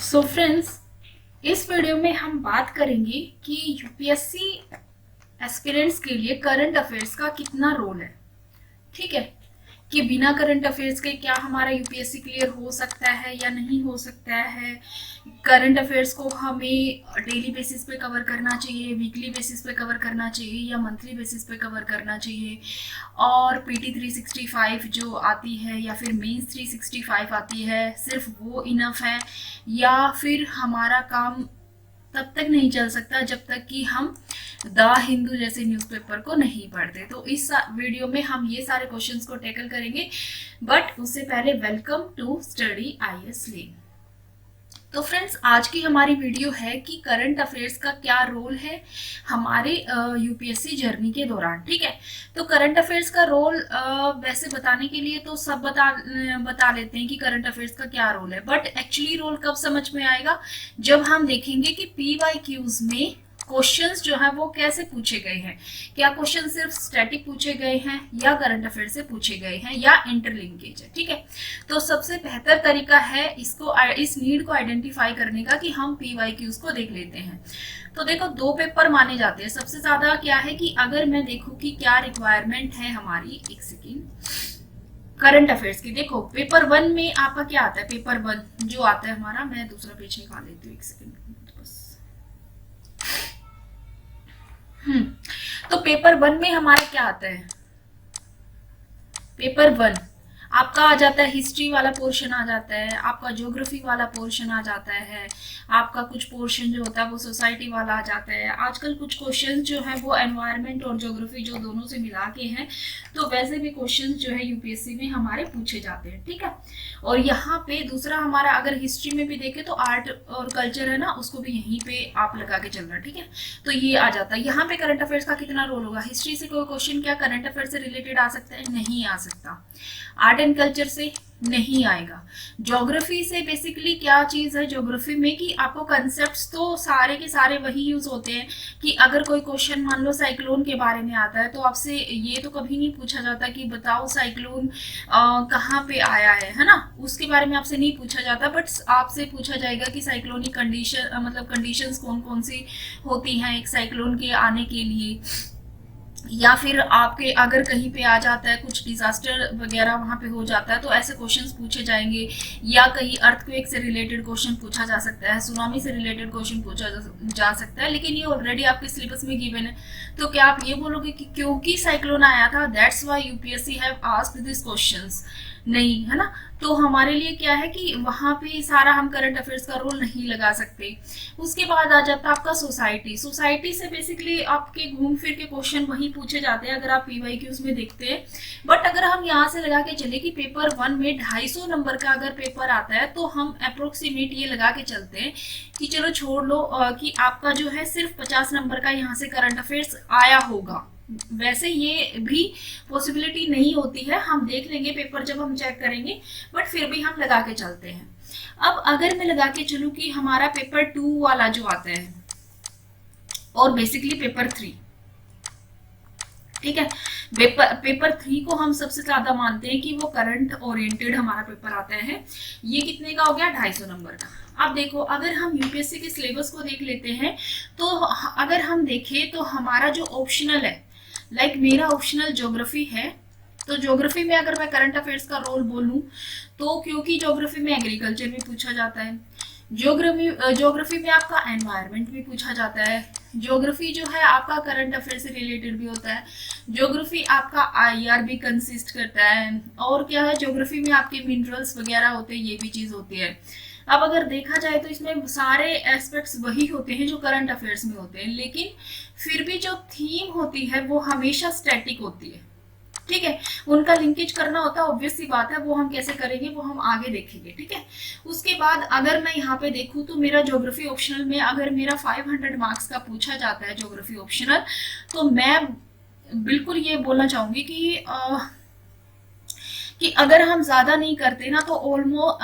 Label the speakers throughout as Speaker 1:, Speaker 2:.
Speaker 1: So friends, इस video में हम बात करेंगे कि यूपीएससी एस्पिरेंट्स के लिए करंट अफेयर्स का कितना रोल है। ठीक है, कि बिना करंट अफेयर्स के क्या हमारा यूपीएससी क्लियर हो सकता है या नहीं हो सकता है। करंट अफेयर्स को हमें डेली बेसिस पे कवर करना चाहिए, वीकली बेसिस पे कवर करना चाहिए या मंथली बेसिस पे कवर करना चाहिए। और पीटी 365 जो आती है या फिर मेंस 365 आती है, सिर्फ वो इनफ है या फिर हमारा काम तब तक नहीं चल सकता जब तक कि हम द हिंदू जैसे न्यूज़पेपर को नहीं पढ़ते। तो इस वीडियो में हम ये सारे क्वेश्चंस को टैकल करेंगे, बट उससे पहले वेलकम टू स्टडी आईएएस लेन। तो फ्रेंड्स, आज की हमारी वीडियो है कि करंट अफेयर्स का क्या रोल है हमारे यूपीएससी जर्नी के दौरान। ठीक है, तो करंट अफेयर्स का रोल वैसे बताने के लिए तो सब बता लेते हैं कि करंट अफेयर्स का क्या रोल है, बट एक्चुअली रोल कब समझ में आएगा जब हम देखेंगे कि पीवाईक्यूज में क्वेश्चंस जो है वो कैसे पूछे गए हैं। क्या क्वेश्चन सिर्फ स्टैटिक पूछे गए हैं या करंट अफेयर से पूछे गए हैं या इंटरलिंकेज है। ठीक है, तो सबसे बेहतर तरीका है इस नीड को आइडेंटिफाई करने का कि हम पीवाईक्यूज को देख लेते हैं। तो देखो, दो पेपर माने जाते हैं सबसे ज्यादा। क्या है कि अगर मैं देखूं कि क्या रिक्वायरमेंट है हमारी, एक सेकेंड, करंट अफेयर्स की। देखो, पेपर 1 में आपका क्या आता है, पेपर 1 जो आता है हमारा, मैं दूसरा पेज निकाल लेती हूँ, एक सेकेंड बस। तो पेपर 1 में हमारा क्या आता है, पेपर 1 आपका आ जाता है, हिस्ट्री वाला पोर्शन आ जाता है, आपका ज्योग्राफी वाला पोर्शन आ जाता है, आपका कुछ पोर्शन जो होता है वो सोसाइटी वाला आ जाता है। आजकल कुछ क्वेश्चंस जो है वो एनवायरनमेंट और ज्योग्राफी जो दोनों से मिला के हैं, तो वैसे भी क्वेश्चंस जो है यूपीएससी में हमारे पूछे जाते हैं। ठीक है, और यहाँ पे दूसरा हमारा, अगर हिस्ट्री में भी देखें तो आर्ट और कल्चर है ना, उसको भी यहीं पे आप लगा के चलना। ठीक है, तो ये आ जाता है। यहाँ पे करंट अफेयर्स का कितना रोल होगा, हिस्ट्री से कोई क्वेश्चन क्या करंट अफेयर से रिलेटेड आ सकता है? नहीं आ सकता। आर्ट एंड कल्चर से नहीं आएगा। ज्योग्राफी से बेसिकली क्या चीज है ज्योग्राफी में, कि आपको कंसेप्ट्स तो सारे के सारे वही यूज होते हैं कि अगर कोई क्वेश्चन मान लो साइक्लोन के बारे में आता है तो आपसे ये तो कभी नहीं पूछा जाता कि बताओ साइक्लोन कहाँ पे आया है ना, उसके बारे में आपसे नहीं पूछा जाता। बट आपसे पूछा जाएगा कि साइक्लोनिक कंडीशन मतलब कंडीशंस कौन कौन सी होती हैं एक साइक्लोन के आने के लिए, या फिर आपके अगर कहीं पे आ जाता है कुछ डिजास्टर वगैरह वहां पे हो जाता है तो ऐसे क्वेश्चंस पूछे जाएंगे, या कहीं अर्थक्वेक से रिलेटेड क्वेश्चन पूछा जा सकता है, सुनामी से रिलेटेड क्वेश्चन पूछा जा सकता है। लेकिन ये ऑलरेडी आपके सिलेबस में गिवन है, तो क्या आप ये बोलोगे कि क्योंकि साइक्लोन आया था that's why UPSC have asked this questions? नहीं, है ना। तो हमारे लिए क्या है कि वहां पे सारा हम करंट अफेयर्स का रोल नहीं लगा सकते। उसके बाद आ जाता है आपका सोसाइटी। सोसाइटी से बेसिकली आपके घूम फिर के क्वेश्चन वही पूछे जाते हैं अगर आप पीवाईक्यूज में देखते हैं। बट अगर हम यहाँ से लगा के चले कि पेपर 1 में 250 नंबर का अगर पेपर आता है तो हम अप्रोक्सीमेट ये लगा के चलते हैं कि चलो छोड़ लो कि आपका जो है सिर्फ 50 नंबर का यहाँ से करंट अफेयर्स आया होगा। वैसे ये भी पॉसिबिलिटी नहीं होती है, हम देख लेंगे पेपर जब हम चेक करेंगे, बट फिर भी हम लगा के चलते हैं। अब अगर मैं लगा के चलूं कि हमारा पेपर 2 वाला जो आता है और बेसिकली पेपर 3, ठीक है, पेपर 3 को हम सबसे ज्यादा मानते हैं कि वो करंट ओरिएंटेड हमारा पेपर आता है। ये कितने का हो गया, 250 नंबर का। अब देखो, अगर हम यूपीएससी के सिलेबस को देख लेते हैं तो अगर हम देखें तो हमारा जो ऑप्शनल है, लाइक मेरा ऑप्शनल ज्योग्राफी है, तो ज्योग्राफी में अगर मैं करंट अफेयर्स का रोल बोलूं तो क्योंकि ज्योग्राफी में एग्रीकल्चर भी पूछा जाता है, ज्योग्राफी में आपका एनवायरनमेंट भी पूछा जाता है, ज्योग्राफी जो है आपका करंट अफेयर से रिलेटेड भी होता है, ज्योग्राफी आपका आईआर भी कंसिस्ट करता है, और क्या है ज्योग्राफी में आपके मिनरल्स वगैरह होते हैं, ये भी चीज होती है। अब अगर देखा जाए तो इसमें सारे एस्पेक्ट्स वही होते हैं जो करंट अफेयर्स में होते हैं, लेकिन फिर भी जो थीम होती है वो हमेशा स्टैटिक होती है। ठीक है, उनका लिंकेज करना होता है, ऑब्वियस सी बात है, वो हम कैसे करेंगे वो हम आगे देखेंगे। ठीक है, उसके बाद अगर मैं यहाँ पे देखूँ तो मेरा ज्योग्राफी ऑप्शनल में अगर मेरा 500 मार्क्स का पूछा जाता है ज्योग्राफी ऑप्शनल, तो मैं बिल्कुल ये बोलना चाहूंगी कि अगर हम ज्यादा नहीं करते ना तो ऑलमोस्ट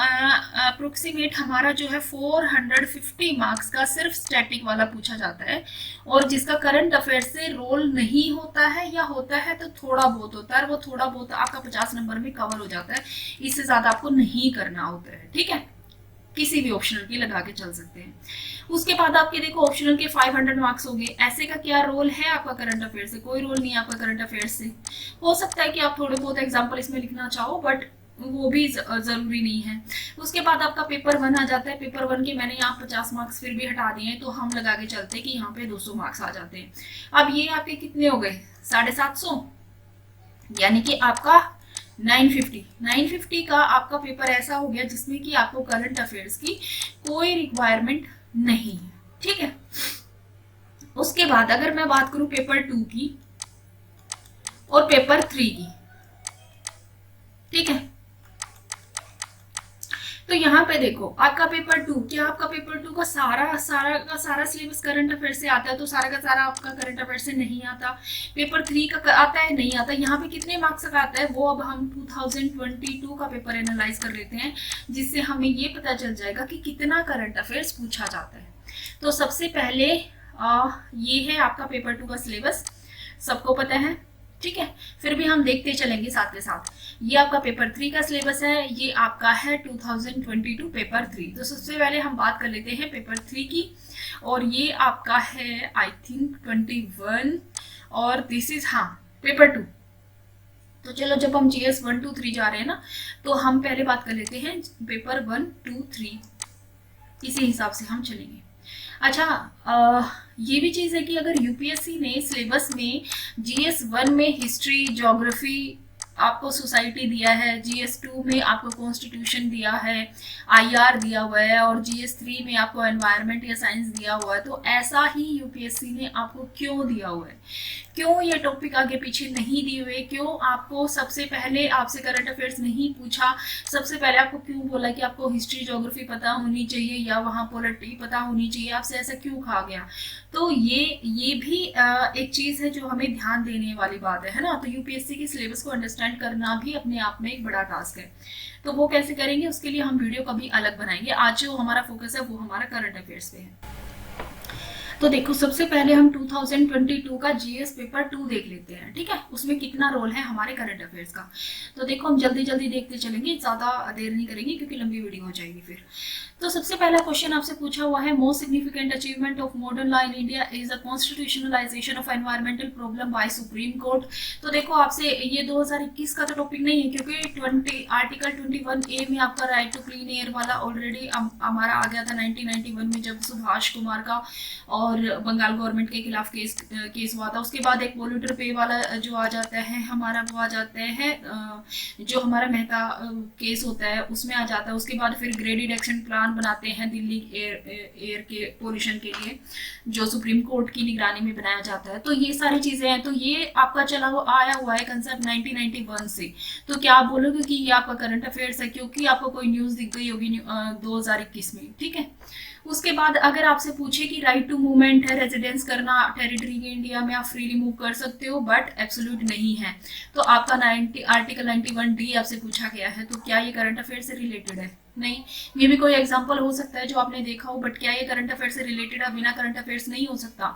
Speaker 1: अप्रोक्सीमेट हमारा जो है 450 मार्क्स का सिर्फ स्टैटिक वाला पूछा जाता है, और जिसका करंट अफेयर से रोल नहीं होता है या होता है तो थोड़ा बहुत होता है, और वो थोड़ा बहुत आपका 50 नंबर में कवर हो जाता है, इससे ज्यादा आपको नहीं करना होता है। ठीक है, किसी भी ऑप्शनल की लगा के चल सकते हैं। उसके बाद आपके देखो ऑप्शनल के 500 मार्क्स हो गए। ऐसे का क्या रोल है आपका करंट अफेयर से? कोई रोल नहीं है आपका करंट अफेयर से। हो सकता है कि आप थोड़े बहुत एग्जाम्पल इसमें लिखना चाहो, बट वो भी जरूरी नहीं है। उसके बाद आपका पेपर 1 आ जाता है। पेपर 1 के मैंने यहाँ 50 मार्क्स फिर भी हटा दिए हैं, तो हम लगा के चलते हैं कि यहाँ पे 200 मार्क्स आ जाते हैं। अब ये आपके कितने हो गए? 750, यानी कि आपका 950 का आपका पेपर ऐसा हो गया जिसमें कि आपको करंट अफेयर्स की कोई रिक्वायरमेंट नहीं है। ठीक है। उसके बाद अगर मैं बात करूं पेपर 2 की और पेपर 3 की, ठीक है, तो यहाँ पे देखो आपका पेपर 2, क्या आपका पेपर 2 का सारा सिलेबस करंट अफेयर से आता है? तो सारा का सारा आपका करंट अफेयर से नहीं आता। पेपर 3 का आता है, नहीं आता। यहाँ पे कितने मार्क्स का आता है वो अब हम 2022 का पेपर एनालाइज कर लेते हैं, जिससे हमें ये पता चल जाएगा कि कितना करंट अफेयर्स पूछा जाता है। तो सबसे पहले ये है आपका पेपर 2 का सिलेबस, सबको पता है, ठीक है। फिर भी हम देखते चलेंगे साथ के साथ। ये आपका पेपर 3 का सिलेबस है, ये आपका है 2022 पेपर 3। तो सबसे पहले हम बात कर लेते हैं पेपर 3 की, और ये आपका है आई थिंक 21, और दिस इज हाँ पेपर 2। तो चलो जब हम GS 1 2 3 जा रहे हैं ना, तो हम पहले बात कर लेते हैं पेपर 1 2 3, इसी हिसाब से हम चलेंगे। अच्छा, ये भी चीज़ है कि अगर यूपीएससी ने सिलेबस में GS 1 में हिस्ट्री, ज्योग्राफी, आपको सोसाइटी दिया है, GS 2 में आपको कॉन्स्टिट्यूशन दिया है, IR दिया हुआ है, और GS 3 में आपको एनवायरनमेंट या साइंस दिया हुआ है, तो ऐसा ही यूपीएससी ने आपको क्यों दिया हुआ है? क्यों ये टॉपिक आगे पीछे नहीं दिए हुए? क्यों आपको सबसे पहले आपसे करंट अफेयर्स नहीं पूछा? सबसे पहले आपको क्यों बोला कि आपको हिस्ट्री, ज्योग्राफी पता होनी चाहिए या वहाँ पॉलिटी पता होनी चाहिए? आपसे ऐसा क्यों कहा गया? तो ये भी एक चीज़ है जो हमें ध्यान देने वाली बात है ना। तो यूपीएससी के सिलेबस को अंडरस्टैंड करना भी अपने आप में एक बड़ा टास्क है। तो वो कैसे करेंगे, उसके लिए हम वीडियो कभी अलग बनाएंगे। आज जो हमारा फोकस है वो हमारा करंट अफेयर्स पे है। तो देखो सबसे पहले हम 2022 का GS पेपर 2 देख लेते हैं, ठीक है। उसमें कितना रोल है हमारे करंट अफेयर्स का। तो देखो हम जल्दी जल्दी देखते चलेंगे, ज़्यादा देर नहीं करेंगे क्योंकि लंबी वीडियो हो जाएगी फिर। तो सबसे पहला क्वेश्चन आपसे पूछा हुआ है, most significant achievement of modern law in India is the constitutionalisation of environmental problem by Supreme Court. तो देखो आपसे ये 2021 का तो टॉपिक नहीं है, क्योंकि आर्टिकल 21A में आपका राइट टू क्लीन एयर वाला ऑलरेडी हमारा आ गया था 1991 में, जब सुभाष कुमार का और बंगाल गवर्नमेंट के खिलाफ केस हुआ था। उसके बाद एक पोल्यूटर पे वाला जो आ जाता है हमारा, वो आ जाते हैं जो हमारा मेहता केस होता है उसमें आ जाता है। उसके बाद फिर ग्रेडेड एक्शन प्लान बनाते हैं दिल्ली एयर के पोल्यूशन के लिए, जो सुप्रीम कोर्ट की निगरानी में बनाया जाता है। तो ये सारी चीजें हैं। तो ये आपका चला आया हुआ है कंसेप्ट 1991 से। तो क्या आप बोलोगे कि ये आपका करंट अफेयर्स है क्योंकि आपको कोई न्यूज दिख गई होगी 2021 में, ठीक है। उसके बाद अगर आपसे पूछे कि राइट टू मूवमेंट है, रेजिडेंस करना टेरिटरी के इंडिया में आप फ्रीली मूव कर सकते हो, बट एब्सोल्यूट नहीं है। तो आपका आर्टिकल 91D आपसे पूछा गया है, तो क्या ये करंट अफेयर से रिलेटेड है? नहीं। ये भी कोई एग्जांपल हो सकता है जो आपने देखा हो, बट क्या ये करंट अफेयर से रिलेटेड है? बिना करंट अफेयर्स नहीं हो सकता।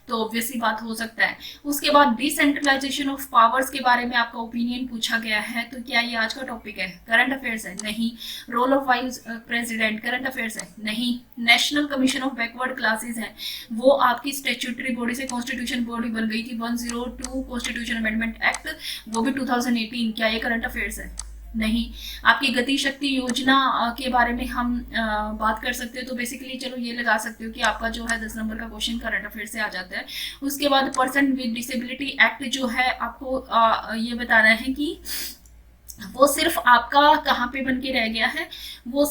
Speaker 1: तो ऑब्वियसली बात हो सकता है। उसके बाद डिसेंट्रलाइजेशन ऑफ पावर्स के बारे में आपका ओपिनियन पूछा गया है, तो क्या ये आज का टॉपिक है? करंट अफेयर्स है? नहीं। Role of vice president current affairs है? नहीं। National commission of backward classes है, वो आपकी स्टेच्यूटरी बॉडी से कॉन्स्टिट्यूशन बॉडी बन गई थी 102 कॉन्स्टिट्यूशन अमेंडमेंट एक्ट, वो भी 2018। क्या ये करंट अफेयर्स है? नहीं। आपकी गति शक्ति योजना के बारे में हम बात कर सकते हो, तो बेसिकली चलो ये लगा सकते हो कि आपका जो है 10 नंबर का क्वेश्चन करंट अफेयर से आ जाता है। उसके बाद पर्सन विद डिसेबिलिटी एक्ट जो है आपको ये बताना है कि वो सिर्फ आपका कहाँ पे बन के रह गया है, वो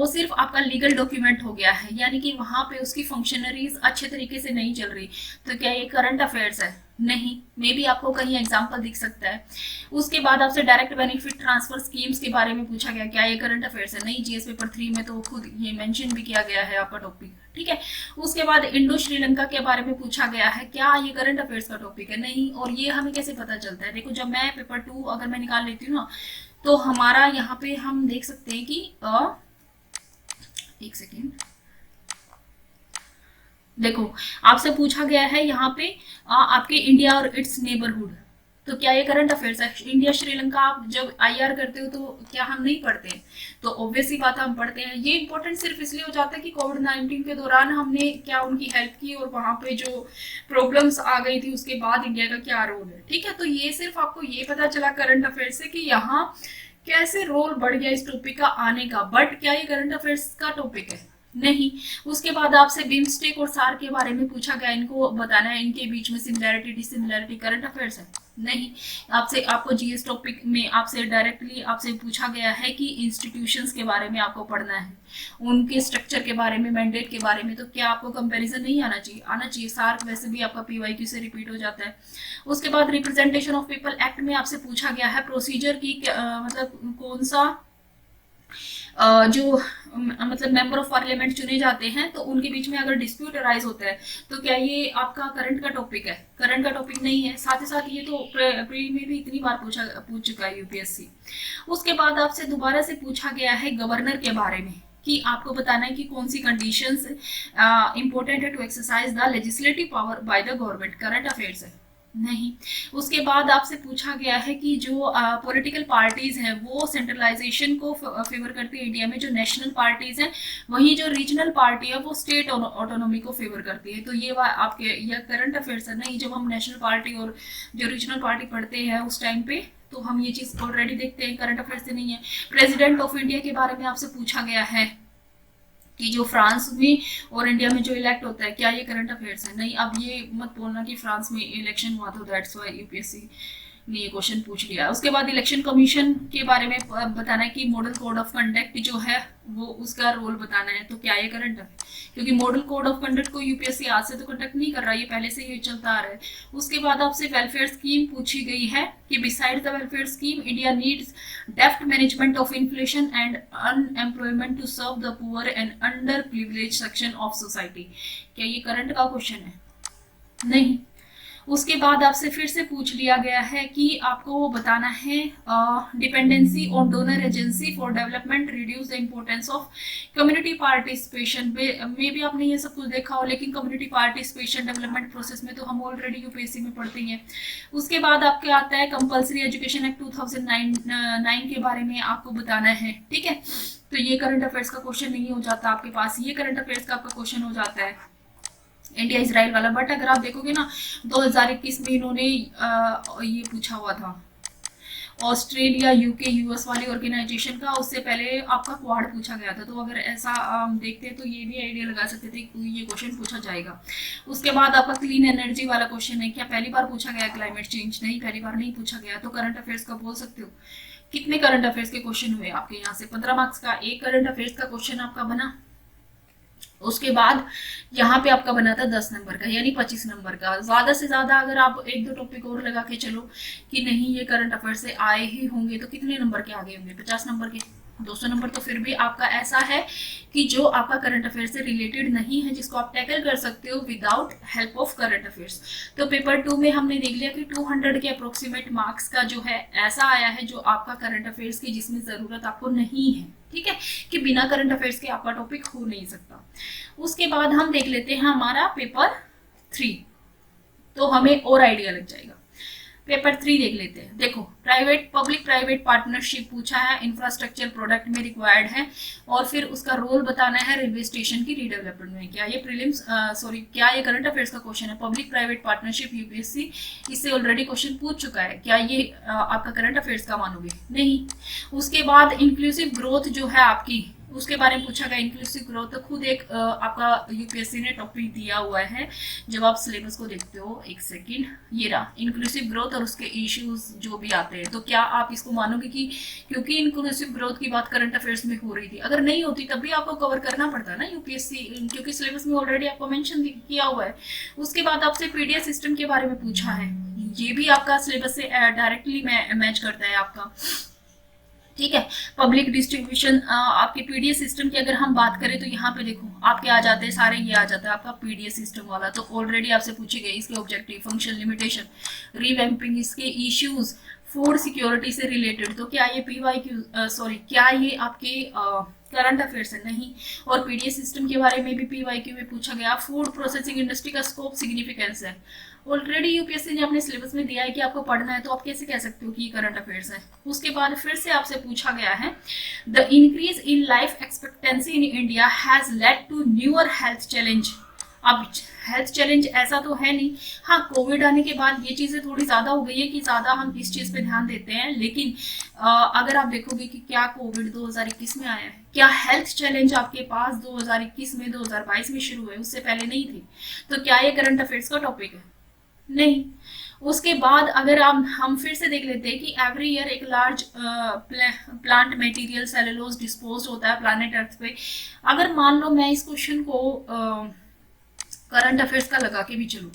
Speaker 1: सिर्फ आपका लीगल डॉक्यूमेंट हो गया है, यानी कि वहां पे उसकी फंक्शनरीज अच्छे तरीके से नहीं चल रही। तो क्या ये करंट अफेयर्स है? नहीं। मे बी आपको कहीं एग्जाम्पल दिख सकता है। उसके बाद आपसे डायरेक्ट बेनिफिट ट्रांसफर स्कीम्स के बारे में पूछा गया, क्या ये करंट अफेयर्स है? नहीं। GS पेपर 3 में तो खुद ये मेंशन भी किया गया है आपका टॉपिक, ठीक है। उसके बाद इंडो श्रीलंका के बारे में पूछा गया है, क्या ये करंट अफेयर्स का टॉपिक है? नहीं। और ये हमें कैसे पता चलता है? देखो जब मैं पेपर 2 अगर मैं निकाल लेती हूँ ना, तो हमारा यहाँ पे हम देख सकते हैं कि एक सेकेंड, देखो आपसे पूछा गया है यहाँ पे आपके इंडिया और इट्स नेबरहुड। तो क्या ये करंट अफेयर्स है? इंडिया श्रीलंका आप जब IR करते हो तो क्या हम नहीं पढ़ते हैं? तो ऑब्वियसली बात हम पढ़ते हैं। ये इंपॉर्टेंट सिर्फ इसलिए हो जाता है कि कोविड-19 के दौरान हमने क्या उनकी हेल्प की और वहां पे जो प्रॉब्लम्स आ गई थी उसके बाद इंडिया का क्या रोल है। ठीक है, तो ये सिर्फ आपको ये पता चला करंट अफेयर से कि यहाँ कैसे रोल बढ़ गया इस टॉपिक का आने का, बट क्या ये करंट अफेयर्स का टॉपिक है? नहीं। उसके बाद आपसे बिम्स्टेक और सार के बारे में पूछा गया, इनको बताना है, इनके बीच में सिमिलैरिटी डिसिमिलैरिटी, करंट अफेयर्स है? नहीं। आपसे आपको GS टॉपिक में आपसे डायरेक्टली आपसे पूछा गया है कि इंस्टीट्यूशंस के बारे में आपको पढ़ना है, उनके स्ट्रक्चर के बारे में, मैंडेट के बारे में, तो क्या आपको कंपैरिजन नहीं आना चाहिए? आना चाहिए। सार्क वैसे भी आपका PYQ से रिपीट हो जाता है। उसके बाद रिप्रेजेंटेशन ऑफ पीपल एक्ट में आपसे पूछा गया है प्रोसीजर की मतलब कौन सा जो मतलब मेंबर ऑफ पार्लियामेंट चुने जाते हैं तो उनके बीच में अगर डिस्प्यूट अराइज होता है तो क्या ये आपका करंट का टॉपिक है? करंट का टॉपिक नहीं है। साथ ही साथ ये तो प्री में भी इतनी बार पूछ चुका है UPSC। उसके बाद आपसे दोबारा से पूछा गया है गवर्नर के बारे में कि आपको बताना है कि कौन सी कंडीशंस इंपॉर्टेंट है to exercise the legislative power by the government, current affairs है? नहीं। उसके बाद आपसे पूछा गया है कि जो पॉलिटिकल पार्टीज हैं वो सेंट्रलाइजेशन को फेवर करती है इंडिया में, जो नेशनल पार्टीज हैं, वहीं जो रीजनल पार्टी है वो स्टेट ऑटोनॉमी को फेवर करती है। तो ये आपके यह करंट अफेयर्स है? नहीं। जब हम नेशनल पार्टी और जो रीजनल पार्टी पढ़ते हैं उस टाइम पे तो हम ये चीज ऑलरेडी देखते हैं, करंट अफेयर्स से नहीं है। प्रेसिडेंट ऑफ इंडिया के बारे में आपसे पूछा गया है कि जो फ्रांस में और इंडिया में जो इलेक्ट होता है, क्या ये करंट अफेयर्स है? नहीं। अब ये मत बोलना कि फ्रांस में इलेक्शन हुआ तो दैट्स व्हाई UPSC ने ये क्वेश्चन पूछ लिया। उसके बाद इलेक्शन कमीशन के बारे में बताना है कि मॉडल कोड ऑफ कंडक्ट जो है वो उसका रोल बताना है, तो क्या ये करंट है? क्योंकि मॉडल कोड ऑफ कंडक्ट को UPSC आज से तो कंडक्ट नहीं कर रहा, ये पहले से ही चलता आ रहा है। उसके बाद आपसे वेलफेयर स्कीम पूछी गई है कि beside the welfare scheme India needs deft management of inflation and unemployment to serve the poor and under privilege section of society. क्या ये करंट का क्वेश्चन है? नहीं। उसके बाद आपसे फिर से पूछ लिया गया है कि आपको वो बताना है dependency on donor agency for development reduce the importance of community participation में भी आपने ये सब कुछ देखा हो, लेकिन कम्युनिटी पार्टिसिपेशन डेवलपमेंट प्रोसेस में तो हम ऑलरेडी UPSC में पढ़ते हैं। उसके बाद आपके आता है कंपल्सरी एजुकेशन एक्ट 2009 के बारे में आपको बताना है। ठीक है, तो ये करंट अफेयर्स का क्वेश्चन नहीं हो जाता आपके पास, ये करंट अफेयर्स का आपका क्वेश्चन हो जाता है इंडिया इजराइल वाला। बट अगर आप देखोगे ना 2021 में इन्होंने ये पूछा हुआ था ऑस्ट्रेलिया, UK, US वाली ऑर्गेनाइजेशन का, उससे पहले आपका क्वाड पूछा गया था। तो अगर ऐसा देखते हैं तो ये भी आइडिया लगा सकते थे कि ये क्वेश्चन पूछा जाएगा। उसके बाद आपका क्लीन एनर्जी वाला क्वेश्चन है, क्या पहली बार पूछा गया क्लाइमेट चेंज? नहीं, पहली बार नहीं पूछा गया। तो करंट अफेयर्स का बोल सकते हो। कितने करंट अफेयर्स के क्वेश्चन हुए आपके यहाँ से? 15 मार्क्स का एक करंट अफेयर्स का क्वेश्चन आपका बना। उसके बाद यहाँ पे आपका बना था 10 नंबर का, यानी 25 नंबर का। ज्यादा से ज्यादा अगर आप एक दो टॉपिक और लगा के चलो कि नहीं ये करंट अफेयर से आए ही होंगे तो कितने नंबर के आगे होंगे? 50 नंबर के, 200 नंबर तो फिर भी आपका ऐसा है कि जो आपका करंट अफेयर से रिलेटेड नहीं है, जिसको आप टैकल कर सकते हो without help of current affairs. तो पेपर 2 में हमने देख लिया कि 200 के अप्रोक्सीमेट मार्क्स का जो है ऐसा आया है जो आपका करंट अफेयर्स की जिसमें जरूरत आपको नहीं है। ठीक है, कि बिना करंट अफेयर्स के आपका टॉपिक हो नहीं सकता। उसके बाद हम देख लेते हैं हमारा पेपर 3, तो हमें और आइडिया लग जाएगा। पेपर 3 देख लेते हैं। देखो, प्राइवेट पब्लिक प्राइवेट पार्टनरशिप पूछा है, इंफ्रास्ट्रक्चर प्रोडक्ट में रिक्वायर्ड है, और फिर उसका रोल बताना है रेलवे स्टेशन की रीडेवलपमेंट में। क्या ये प्रीलिम्स क्या ये करंट अफेयर्स का क्वेश्चन है? पब्लिक प्राइवेट पार्टनरशिप UPSC इससे ऑलरेडी क्वेश्चन पूछ चुका है, क्या ये आपका करंट अफेयर्स का मानोगे? नहीं। उसके बाद इंक्लूसिव ग्रोथ जो है आपकी, उसके बारे में पूछा गया। इंक्लूसिव ग्रोथ तो खुद एक आपका UPSC ने टॉपिक दिया हुआ है, जब आप सिलेबस को देखते हो। एक सेकंड, ये रहा इंक्लूसिव ग्रोथ और उसके इश्यूज जो भी आते हैं। तो क्या आप इसको मानोगे कि क्योंकि इंक्लूसिव ग्रोथ की बात करंट अफेयर्स में हो रही थी, अगर नहीं होती तब भी आपको कवर करना पड़ता है ना UPSC, क्योंकि सिलेबस में ऑलरेडी आपको मेंशन किया हुआ है। उसके बाद आपसे PDF सिस्टम के बारे में पूछा है, ये भी आपका सिलेबस से डायरेक्टली मैच करता है आपका। ठीक है, पब्लिक डिस्ट्रीब्यूशन आपके PDF सिस्टम की अगर हम बात करें तो यहाँ पे देखो आपके आ जाते हैं सारे, ये आ जाता है आपका PDF सिस्टम वाला। तो ऑलरेडी आपसे पूछे गए इसके ऑब्जेक्टिव, फंक्शन, लिमिटेशन, रिवैम्पिंग, इसके इश्यूज, फूड सिक्योरिटी से रिलेटेड, तो क्या ये PYQ सॉरी क्या ये आपके करंट अफेयर्स है? नहीं। और पीडीएस सिस्टम के बारे में भी PYQ में पूछा गया। फूड प्रोसेसिंग इंडस्ट्री का स्कोप सिग्निफिकेंस है, ऑलरेडी यूपीएससी ने अपने सिलेबस में दिया है कि आपको पढ़ना है, तो आप कैसे कह सकते हो कि ये करंट अफेयर्स है? उसके बाद फिर से आपसे पूछा गया है, the increase in life expectancy in India has led to newer health challenge. अब हेल्थ चैलेंज ऐसा तो है नहीं, हाँ कोविड आने के बाद ये चीज़ें थोड़ी ज़्यादा हो गई है कि ज़्यादा हम इस चीज़ पे ध्यान देते हैं, लेकिन अगर आप देखोगे कि क्या कोविड 2021 में आया है, क्या हेल्थ चैलेंज आपके पास 2021 में 2022 में शुरू हुए, उससे पहले नहीं थी? तो क्या ये करंट अफेयर्स का टॉपिक है? नहीं। उसके बाद अगर हम फिर से देख लेते हैं कि एवरी ईयर एक large plant material cellulose dispose होता है प्लानेट अर्थ पे। अगर मान लो मैं इस क्वेश्चन को करंट अफेयर्स का लगा के भी चलूं,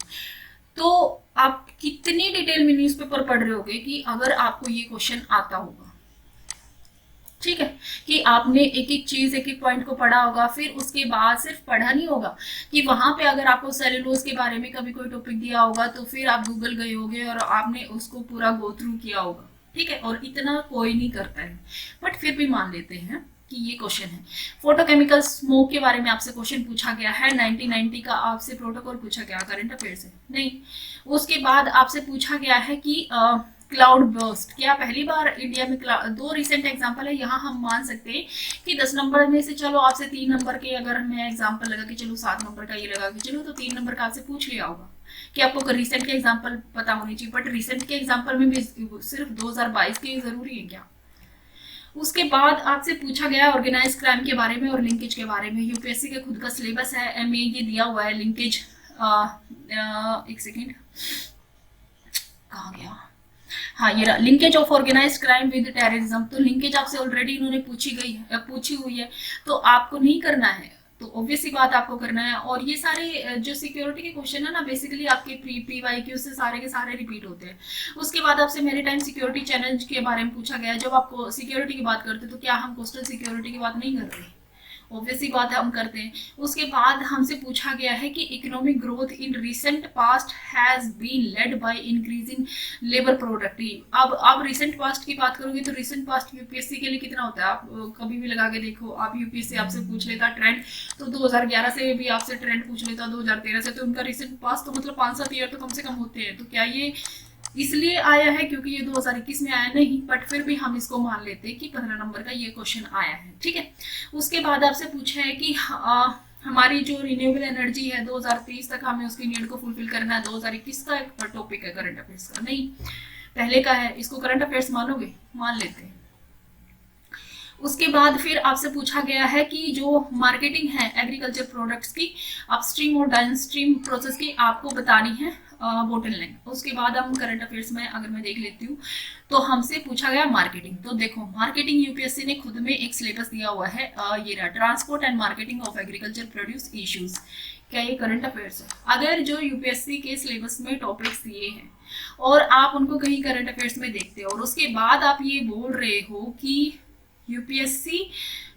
Speaker 1: तो आप कितनी डिटेल में न्यूज़पेपर पढ़ रहे होगे कि अगर आपको ये क्वेश्चन आता होगा, ठीक है, कि आपने एक एक चीज एक एक पॉइंट को पढ़ा होगा। फिर उसके बाद सिर्फ पढ़ा नहीं होगा कि वहां पे अगर आपको सेलुलोज के बारे में कभी कोई टॉपिक दिया होगा तो फिर आप गूगल गए होगे और आपने उसको पूरा गो थ्रू किया होगा, ठीक है। और इतना कोई नहीं करता है, बट फिर भी मान लेते हैं कि ये क्वेश्चन है। फोटोकेमिकल स्मोक के बारे में आपसे क्वेश्चन पूछा गया है, 1990 का आपसे प्रोटोकॉल पूछा गया, करंट अफेयर से नहीं। उसके बाद आपसे पूछा गया है कि क्लाउड बर्स्ट, क्या पहली बार इंडिया में दो रिसेंट एग्जांपल है, यहाँ हम मान सकते हैं कि 10 नंबर में से चलो आपसे 3 नंबर के अगर मैं एग्जांपल लगा के चलो 7 नंबर का ये लगा के चलो, तो 3 नंबर का आपसे पूछ लिया होगा कि आपको रिसेंट के एग्जांपल पता होनी चाहिए, बट रिसेंट के एग्जांपल में भी सिर्फ 2022 के जरूरी है क्या? उसके बाद आपसे पूछा गया ऑर्गेनाइज क्राइम के बारे में और लिंकेज के बारे में। यूपीएससी का खुद का सिलेबस है, एमए ये दिया हुआ है लिंकेज। एक सेकेंड, कहाँ गया? हाँ ये रहा, linkage of organised crime with terrorism. तो लिंकेज आपसे ऑलरेडी इन्होंने पूछी हुई है, तो आपको नहीं करना है, तो ऑब्वियस सी बात आपको करना है। और ये सारे जो सिक्योरिटी के क्वेश्चन है ना, बेसिकली आपके PYQ से सारे के सारे रिपीट होते हैं। उसके बाद आपसे मैरीटाइम सिक्योरिटी चैलेंज के बारे में पूछा गया। जब आपको सिक्योरिटी की बात करते तो क्या हम कोस्टल सिक्योरिटी की बात नहीं कर रहे? ऑब्वियसली बात है हम करते हैं। उसके बाद हमसे पूछा गया है कि economic growth in recent past has been led by increasing labour productive. अब रिसेंट पास्ट की बात करोगे तो रिसेंट पास्ट यूपीएससी के लिए कितना होता है? आप कभी भी लगा के देखो, आप यूपीएससी आपसे पूछ लेता ट्रेंड, तो 2011 से भी आपसे ट्रेंड पूछ लेता, 2013 से, तो उनका रिसेंट पास्ट तो मतलब 5-7 ईयर तो कम से कम होते हैं। तो क्या ये इसलिए आया है क्योंकि ये 2021 में आया? नहीं, बट फिर भी हम इसको मान लेते हैं कि 15 नंबर का ये क्वेश्चन आया है, ठीक है। उसके बाद आपसे पूछा है कि हमारी जो रिन्यूएबल एनर्जी है 2030 तक हमें उसकी नीड को फुलफिल करना है। 2021 का एक टॉपिक है करंट अफेयर्स का? नहीं, पहले का है। इसको करंट अफेयर्स मानोगे? मान लेते हैं। उसके बाद फिर आपसे पूछा गया है कि जो मार्केटिंग है एग्रीकल्चर प्रोडक्ट्स की, अपस्ट्रीम और डाउनस्ट्रीम प्रोसेस की, आपको बतानी है बोटलनेक। उसके बाद हम करंट अफेयर्स में अगर मैं देख लेती हूँ तो हमसे पूछा गया मार्केटिंग। तो देखो मार्केटिंग यूपीएससी ने खुद में एक सिलेबस दिया हुआ है, ये रहा, transport and marketing of agriculture produce issues. क्या ये करंट अफेयर्स है? अगर जो यूपीएससी के सिलेबस में टॉपिक्स दिए हैं और आप उनको कहीं करंट अफेयर्स में देखते हो और उसके बाद आप ये बोल रहे हो कि यूपीएससी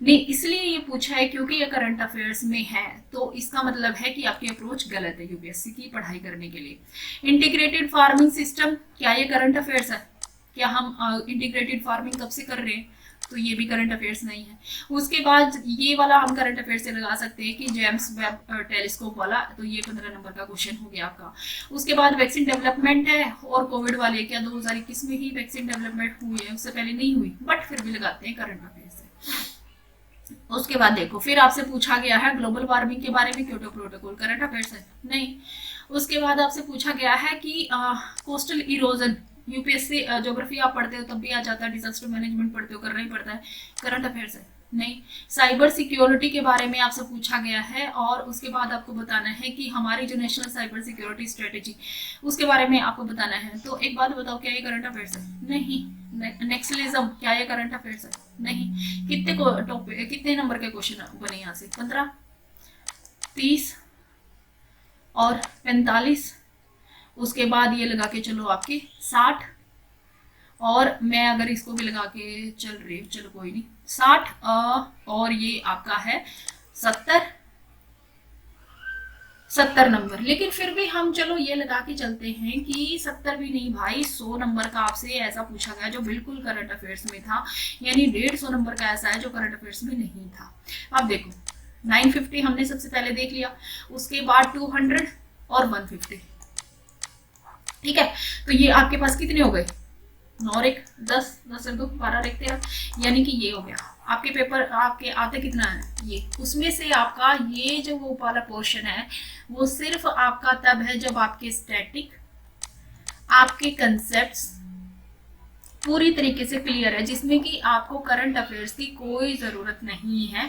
Speaker 1: ने इसलिए ये पूछा है क्योंकि ये करंट अफेयर्स में है, तो इसका मतलब है कि आपकी अप्रोच गलत है यूपीएससी की पढ़ाई करने के लिए। इंटीग्रेटेड फार्मिंग सिस्टम, क्या ये करंट अफेयर्स है? क्या हम इंटीग्रेटेड फार्मिंग कब से कर रहे हैं? तो ये भी करंट अफेयर्स नहीं है। उसके बाद ये वाला हम करंट अफेयर्स से लगा सकते हैं कि जेम्स वेब टेलीस्कोप वाला, तो ये 15 नंबर का क्वेश्चन हो गया आपका। उसके बाद वैक्सीन डेवलपमेंट है और कोविड वाले, क्या 2021 में ही वैक्सीन डेवलपमेंट हुई है? उससे पहले नहीं हुई, बट फिर भी लगाते हैं करंट अफेयर्स से। उसके बाद देखो फिर आपसे पूछा गया है ग्लोबल वार्मिंग के बारे में, क्योटो प्रोटोकॉल, करंट अफेयर्स है? नहीं। उसके बाद आपसे पूछा गया है कि कोस्टल इरोजन, यूपीएससी ज्योग्राफी आप पढ़ते हो तब भी आ जाता है, डिजास्टर मैनेजमेंट पढ़ते हो करना ही पड़ता है, करंट अफेयर्स है? नहीं। साइबर सिक्योरिटी के बारे में आपसे पूछा गया है और उसके बाद आपको बताना है कि हमारी जो नेशनल साइबर सिक्योरिटी स्ट्रेटेजी, उसके बारे में आपको बताना है। तो एक बात बताओ, क्या ये करंट अफेयर्स है? नहीं। नेक्सलिज्म, क्या ये करंट अफेयर्स है? नहीं। कितने नंबर के क्वेश्चन बने यहाँ से? 15, 30 और 45। उसके बाद ये लगा के चलो आपके 60, और मैं अगर इसको भी लगा के चल रही हूँ, चलो कोई नहीं, 60 और ये आपका है 70, 70 नंबर। लेकिन फिर भी हम चलो ये लगा के चलते हैं कि 70 भी नहीं भाई, 100 नंबर का आपसे ऐसा पूछा गया जो बिल्कुल करंट अफेयर्स में था, यानी 150 नंबर का ऐसा है जो करंट अफेयर्स में नहीं था। अब देखो 950 हमने सबसे पहले देख लिया, उसके बाद 200 और 150, ठीक है। तो ये आपके पास कितने हो गए, 9 और 1 10, 10 और 2 12 और 1 13, यानी कि ये हो गया आपके पेपर। आपके आते कितना है ये, उसमें से आपका ये जो वो वाला पोर्शन है वो सिर्फ आपका तब है जब आपके स्टैटिक, आपके कंसेप्ट्स पूरी तरीके से क्लियर है, जिसमें कि आपको करंट अफेयर्स की कोई ज़रूरत नहीं है।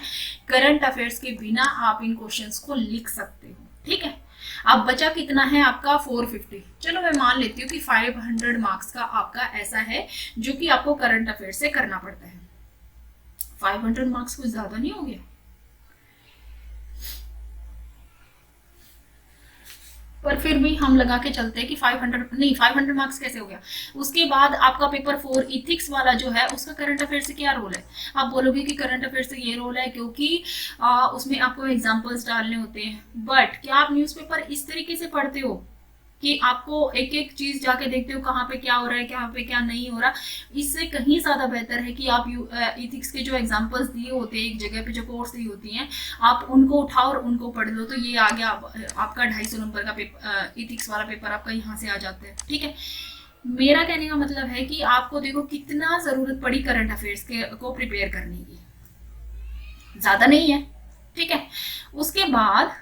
Speaker 1: करंट अफेयर्स के बिना आप इन क्वेश्चंस को लिख सकते हो, ठीक है। अब बचा कितना है आपका 450। चलो मैं मान लेती हूँ कि 500 मार्क्स का आपका ऐसा है जो कि आपको करंट अफेयर से करना पड़ता है। 500 मार्क्स कुछ ज्यादा नहीं हो गया, पर फिर भी हम लगा के चलते हैं कि 500 नहीं, 500 मार्क्स कैसे हो गया। उसके बाद आपका पेपर 4 इथिक्स वाला जो है उसका करंट अफेयर से क्या रोल है। आप बोलोगे कि करंट अफेयर से ये रोल है क्योंकि उसमें आपको एग्जांपल्स डालने होते हैं, बट क्या आप न्यूज़पेपर इस तरीके से पढ़ते हो कि आपको एक एक चीज जाके देखते हो कहाँ पे क्या हो रहा है, कहाँ पे क्या नहीं हो रहा। इससे कहीं ज्यादा बेहतर है कि आप इथिक्स के जो एग्जांपल्स दिए होते हैं एक जगह पे, जो कोर्स दी होती हैं, आप उनको उठाओ और उनको पढ़ लो। तो ये आ गया आपका 250 नंबर का पेपर, इथिक्स वाला पेपर आपका यहाँ से आ जाता है, ठीक है। मेरा कहने का मतलब है कि आपको देखो कितना जरूरत पड़ी करंट अफेयर्स के को प्रिपेयर करने की, ज्यादा नहीं है, ठीक है। उसके बाद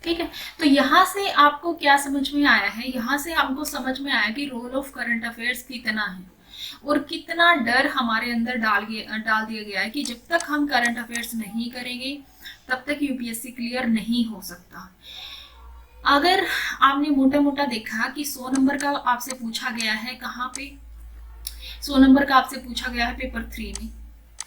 Speaker 1: ठीक है। तो यहाँ से आपको क्या समझ में आया है, यहाँ से हमको समझ में आया कि रोल ऑफ करंट अफेयर्स कितना है और कितना डर हमारे अंदर डाल दिया गया है कि जब तक हम करंट अफेयर्स नहीं करेंगे तब तक यूपीएससी क्लियर नहीं हो सकता। अगर आपने मोटा मोटा देखा कि 100 नंबर का आपसे पूछा गया है, कहाँ पे 100 नंबर का आपसे पूछा गया है पेपर 3 में,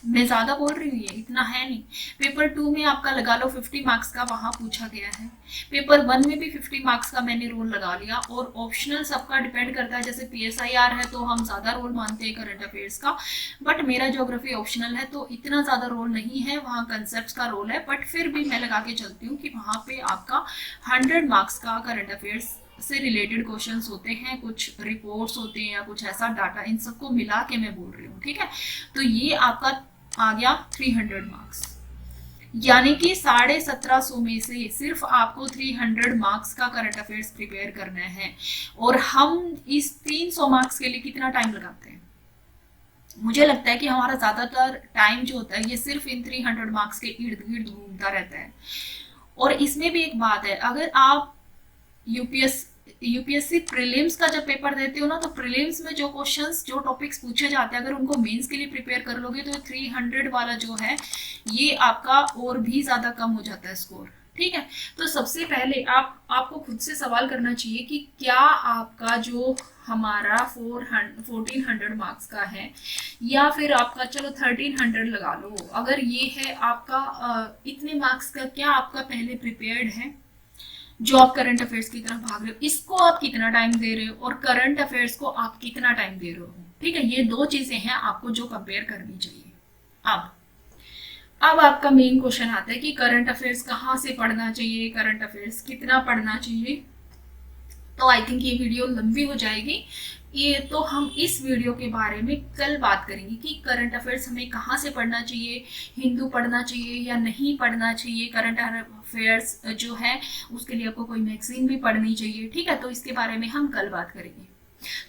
Speaker 1: मैं ज्यादा बोल रही हूँ, ये इतना है नहीं। पेपर 2 में आपका लगा लो 50 मार्क्स का वहां पूछा गया है। पेपर 1 में भी 50 मार्क्स का मैंने रोल लगा लिया, और ऑप्शनल सबका डिपेंड करता है। जैसे पीएसआईआर है तो हम ज्यादा रोल मानते हैं करंट अफेयर्स का, बट मेरा ज्योग्राफी ऑप्शनल है तो इतना ज्यादा रोल नहीं है, वहाँ कंसेप्ट का रोल है। बट फिर भी मैं लगा के चलती हूँ कि वहां पे आपका 100 मार्क्स का करंट अफेयर्स से रिलेटेड क्वेश्चंस होते हैं, कुछ रिपोर्ट्स होते हैं या कुछ ऐसा डाटा, इन सबको मिला के मैं बोल रही हूँ, ठीक है। तो ये आपका आ गया 300 मार्क्स, यानी कि 1750 में से सिर्फ आपको 300 मार्क्स का करंट अफेयर्स प्रिपेयर करना है। और हम इस 300 मार्क्स के लिए कितना टाइम लगाते हैं, मुझे लगता है कि हमारा ज्यादातर टाइम जो होता है ये सिर्फ इन 300 मार्क्स के इर्द गिर्द घूमता रहता है। और इसमें भी एक बात है, अगर आप यूपीएससी प्रीलिम्स का जब पेपर देते हो ना, तो प्रीलिम्स में जो क्वेश्चंस, जो टॉपिक्स पूछे जाते हैं, अगर उनको मेंस के लिए प्रिपेयर कर लोगे तो 300 वाला जो है ये आपका और भी ज्यादा कम हो जाता है स्कोर, ठीक है। तो सबसे पहले आपको खुद से सवाल करना चाहिए कि क्या आपका जो हमारा 1400 मार्क्स का है, या फिर आपका चलो 1300 लगा लो, अगर ये है आपका इतने मार्क्स का, क्या आपका पहले प्रिपेयर्ड है जो आप करंट अफेयर्स की तरफ भाग रहे हो, इसको आप कितना टाइम दे रहे हो, और करंट अफेयर्स को आप कितना टाइम दे रहे हो, ठीक है। ये दो चीजें हैं आपको जो कंपेयर करनी चाहिए। अब आपका मेन क्वेश्चन आता है कि करंट अफेयर्स कहाँ से पढ़ना चाहिए, करंट अफेयर्स कितना पढ़ना चाहिए। तो आई थिंक ये वीडियो लंबी हो जाएगी, ये तो हम इस वीडियो के बारे में कल बात करेंगे कि करंट अफेयर्स हमें कहाँ से पढ़ना चाहिए, हिंदू पढ़ना चाहिए या नहीं पढ़ना चाहिए। करंट अफेयर्स जो है उसके लिए आपको कोई मैगजीन भी पढ़नी चाहिए, ठीक है। तो इसके बारे में हम कल बात करेंगे।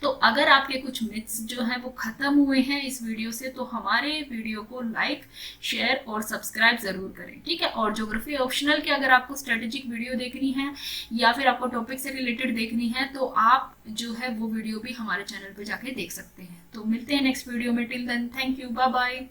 Speaker 1: तो अगर आपके कुछ मिथ्स जो हैं वो खत्म हुए हैं इस वीडियो से, तो हमारे वीडियो को लाइक, शेयर और सब्सक्राइब जरूर करें, ठीक है। और ज्योग्राफी ऑप्शनल के अगर आपको स्ट्रेटेजिक वीडियो देखनी है या फिर आपको टॉपिक से रिलेटेड देखनी है, तो आप जो है वो वीडियो भी हमारे चैनल पे जाके देख सकते हैं। तो मिलते हैं नेक्स्ट वीडियो में, till then thank you, bye bye.